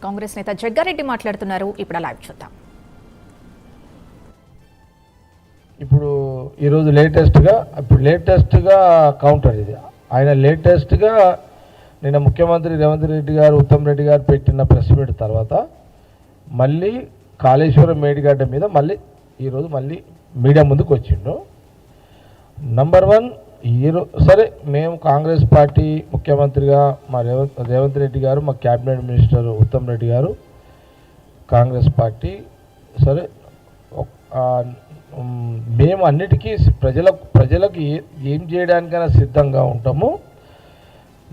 కాంగ్రెస్ నేత జగ్గారెడ్డి మాట్లాడుతున్నారు. ఇప్పుడు లైవ్ చూద్దాం. ఇప్పుడు ఈరోజు లేటెస్ట్గా కౌంటర్ ఇది. ఆయన లేటెస్ట్గా నిన్న ముఖ్యమంత్రి రేవంత్ రెడ్డి గారు, ఉత్తమ్ రెడ్డి గారు పెట్టిన ప్రెస్ మీట్ తర్వాత మళ్ళీ కాళేశ్వరం మేడిగడ్డ మీద ఈరోజు మళ్ళీ మీడియా ముందుకు వచ్చిండు. నంబర్ 1 సరే, మేము కాంగ్రెస్ పార్టీ ముఖ్యమంత్రిగా మా రేవంత్ రెడ్డి గారు, మా క్యాబినెట్ మినిస్టర్ ఉత్తమ్ రెడ్డి గారు, కాంగ్రెస్ పార్టీ సరే, మేము అన్నిటికీ ప్రజలకు ఏం చేయడానికైనా సిద్ధంగా ఉంటాము.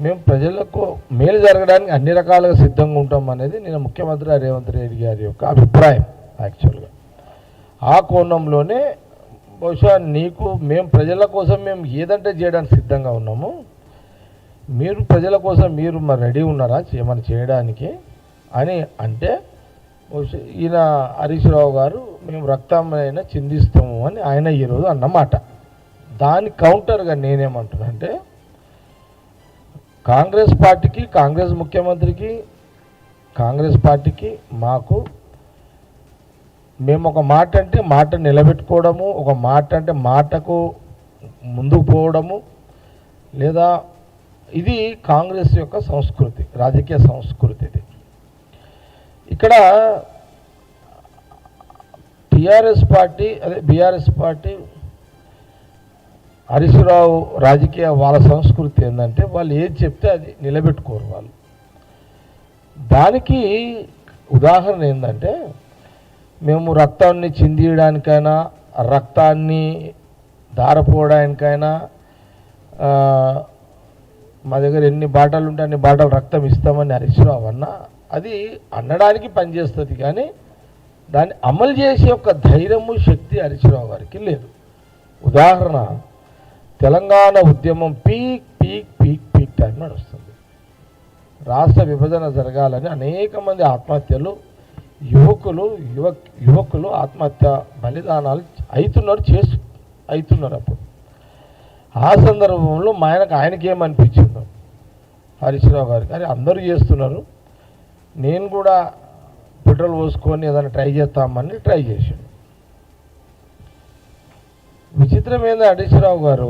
మేము ప్రజలకు మేలు జరగడానికి అన్ని రకాలుగా సిద్ధంగా ఉంటాం అనేది నేను ముఖ్యమంత్రి రేవంత్ రెడ్డి గారి యొక్క అభిప్రాయం. యాక్చువల్గా ఆ కోణంలోనే బహుశా మేము ప్రజల కోసం మేము ఏదంటే చేయడానికి సిద్ధంగా ఉన్నాము, మీరు ప్రజల కోసం మీరు మరి రెడీ ఉన్నారా ఏమైనా చేయడానికి అని అంటే, బహుశా ఈయన హరీష్ రావు గారు మేము రక్తమైనా చిందిస్తాము అని ఆయన ఈరోజు అన్నమాట. దాని కౌంటర్గా నేనేమంటున్నానంటే, కాంగ్రెస్ పార్టీకి, కాంగ్రెస్ ముఖ్యమంత్రికి, కాంగ్రెస్ పార్టీకి మాకు మేము ఒక మాట అంటే మాట నిలబెట్టుకోవడము, ఒక మాట అంటే మాటకు ముందుకు పోవడము, లేదా ఇది కాంగ్రెస్ యొక్క సంస్కృతి, రాజకీయ సంస్కృతి. ఇది ఇక్కడ బీఆర్ఎస్ పార్టీ హరీష్ రావు రాజకీయ వాళ్ళ సంస్కృతి ఏంటంటే వాళ్ళు ఏది చెప్తే అది నిలబెట్టుకోరు వాళ్ళు. దానికి ఉదాహరణ ఏంటంటే, మేము రక్తాన్ని చిందియడానికైనా, రక్తాన్ని ధారపోవడానికైనా మా దగ్గర ఎన్ని బాటలు ఉంటే అన్ని బాటలు రక్తం ఇస్తామని హరీష్ రావు అది అనడానికి పనిచేస్తుంది, కానీ దాన్ని అమలు చేసే ఒక ధైర్యము, శక్తి హరీష్ రావు గారికి లేదు. ఉదాహరణ, తెలంగాణ ఉద్యమం పీక్ టైం నడుస్తుంది. రాష్ట్ర విభజన జరగాలని అనేక మంది ఆత్మహత్యలు, యువకులు ఆత్మహత్య బలిదానాలు అవుతున్నారు. అప్పుడు ఆ సందర్భంలో ఆయనకి ఏమనిపించిందో హరీష్ రావు గారికి, అరే అందరూ చేస్తున్నారు, నేను కూడా పెట్రోల్ పోసుకొని ఏదైనా ట్రై చేస్తామని ట్రై చేశాను. విచిత్రం ఏందో హరీష్ రావు గారు,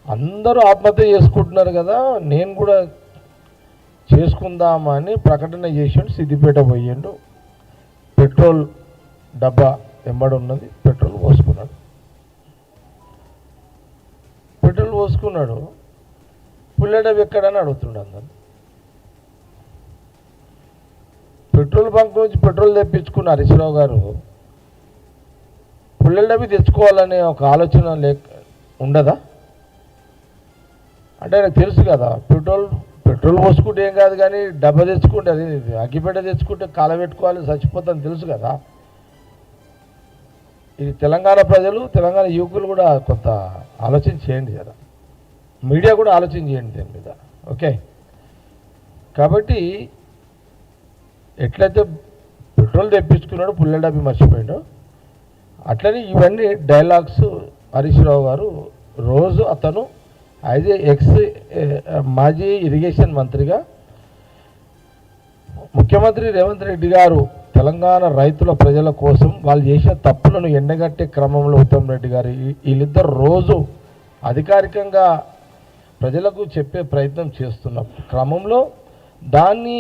అందరూ ఆత్మహత్య చేసుకుంటున్నారు కదా, నేను కూడా చేసుకుందామని ప్రకటన చేసాడు. సిద్దిపేట పోయిండు, పెట్రోల్ డబ్బా వెంబడి ఉన్నది, పెట్రోల్ పోసుకున్నాడు. పుల్లెడబ్బు ఎక్కడని అడుగుతుండ అందరు. పెట్రోల్ బంక్ నుంచి పెట్రోల్ తెప్పించుకున్న హరీష్ రావు గారు పుల్లెడబ్బి తెచ్చుకోవాలనే ఒక ఆలోచన ఉండదా? అంటే నాకు తెలుసు కదా, పెట్రోల్ పోసుకుంటే ఏం కాదు, కానీ డబ్బా తెచ్చుకుంటే అది అగ్గిపెట్ట తెచ్చుకుంటే కాలబెట్టుకోవాలి, చచ్చిపోతుందని తెలుసు కదా. ఇది తెలంగాణ ప్రజలు, తెలంగాణ యువకులు కూడా కొంత ఆలోచన చేయండి కదా, మీడియా కూడా ఆలోచన చేయండి దీని మీద. ఓకే, కాబట్టి ఎట్లయితే పెట్రోల్ తెప్పించుకున్నాడో పుల్లెడబ్బి మర్చిపోయాడో, అట్లనే ఇవన్నీ డైలాగ్స్ హరీష్ రావు గారు రోజు అతను యాజ్ మాజీ ఇరిగేషన్ మంత్రిగా ముఖ్యమంత్రి రేవంత్ రెడ్డి గారు తెలంగాణ రైతుల ప్రజల కోసం వాళ్ళు చేసిన తప్పులను ఎండగట్టే క్రమంలో ఉత్తమ్ రెడ్డి గారు వీళ్ళిద్దరు రోజు అధికారికంగా ప్రజలకు చెప్పే ప్రయత్నం చేస్తున్న క్రమంలో దాన్ని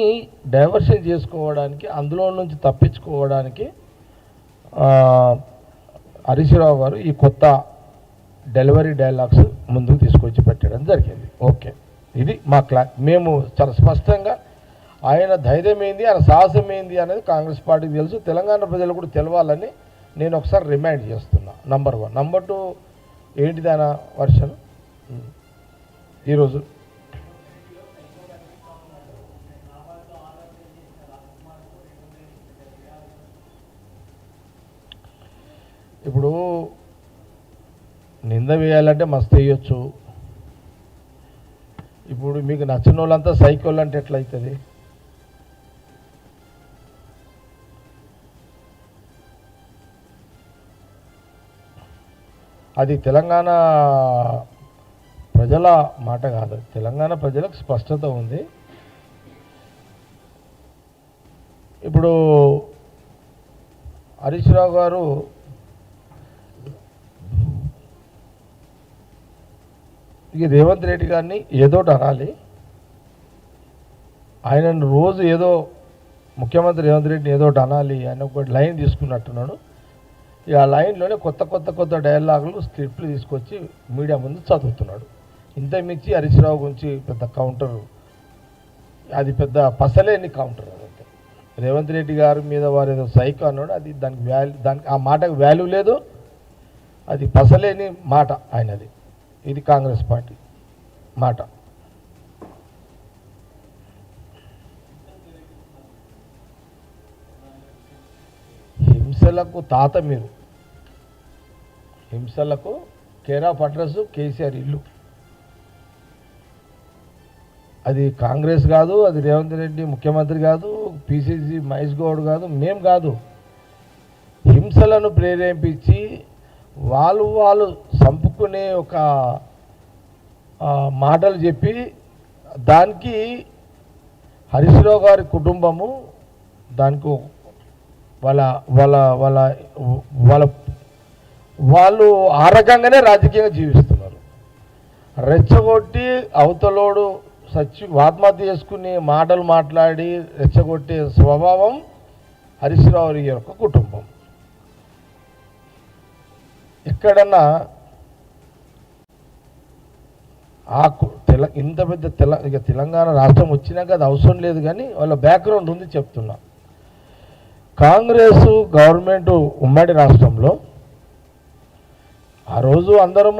డైవర్షన్ చేసుకోవడానికి, అందులో నుంచి తప్పించుకోవడానికి హరీష్ రావు గారు ఈ కొత్త డెలివరీ డైలాగ్స్ ముందుకు తీసుకొచ్చి పెట్టడం జరిగింది. ఓకే, ఇది మేము చాలా స్పష్టంగా ఆయన ధైర్యం ఏంది, ఆయన సాహసం ఏంది అనేది కాంగ్రెస్ పార్టీకి తెలుసు, తెలంగాణ ప్రజలు కూడా తెలవాలని నేను ఒకసారి రిమైండ్ చేస్తున్నా. నంబర్ 1. నంబర్ 2 ఏంటిది ఆయన వర్షన్ ఈరోజు ఇప్పుడు నింద వేయాలంటే మస్తు వేయచ్చు. ఇప్పుడు మీకు నచ్చిన వాళ్ళంతా సైకోళ్ళు అంటే ఎట్లయితుంది? అది తెలంగాణ ప్రజల మాట కాదు, తెలంగాణ ప్రజలకు స్పష్టత ఉంది. ఇప్పుడు హరీష్ రావు గారు ఇక రేవంత్ రెడ్డి గారిని ఏదోటి అనాలి. ఆయనను రోజు ఏదో ముఖ్యమంత్రి రేవంత్ రెడ్డిని ఏదోటి అనాలి ఆయన ఒక లైన్ తీసుకున్నట్టున్నాడు. ఇక ఆ లైన్లోనే కొత్త డైలాగులు స్క్రిప్ట్లు తీసుకొచ్చి మీడియా ముందు చదువుతున్నాడు. ఇంతకుమించి హరీష్ రావు గురించి పెద్ద కౌంటర్, అది పెద్ద పసలేని కౌంటర్. అదంతే రేవంత్ రెడ్డి గారి మీద వారు ఏదో సైకో అన్నాడు, అది దానికి ఆ మాటకు వాల్యూ లేదు, అది పసలేని మాట ఆయనది. ఇది కాంగ్రెస్ పార్టీ మాట. హింసలకు తాత మీరు, హింసలకు కేర్ ఆఫ్ అడ్రస్ కేసీఆర్ ఇల్లు. అది కాంగ్రెస్ కాదు, అది రేవంత్ రెడ్డి ముఖ్యమంత్రి కాదు, పిసిసి మహేష్ గౌడ్ కాదు, మేం కాదు. హింసలను ప్రేరేపించి వాళ్ళు చంపుకునే ఒక మాటలు చెప్పి దానికి హరీష్ రావు గారి కుటుంబము దానికి వాళ్ళు ఆ రకంగానే రాజకీయంగా జీవిస్తున్నారు. రెచ్చగొట్టి అవతలోడు ఆత్మహత్య చేసుకుని మాటలు మాట్లాడి రెచ్చగొట్టే స్వభావం హరీష్ రావు యొక్క కుటుంబం. ఎక్కడన్నా ఇంత పెద్ద తెలంగాణ రాష్ట్రం వచ్చినాక అది అవసరం లేదు, కానీ వాళ్ళ బ్యాక్గ్రౌండ్ ఉంది చెప్తున్నా. కాంగ్రెస్ గవర్నమెంట్ ఉమ్మడి రాష్ట్రంలో ఆ రోజు అందరము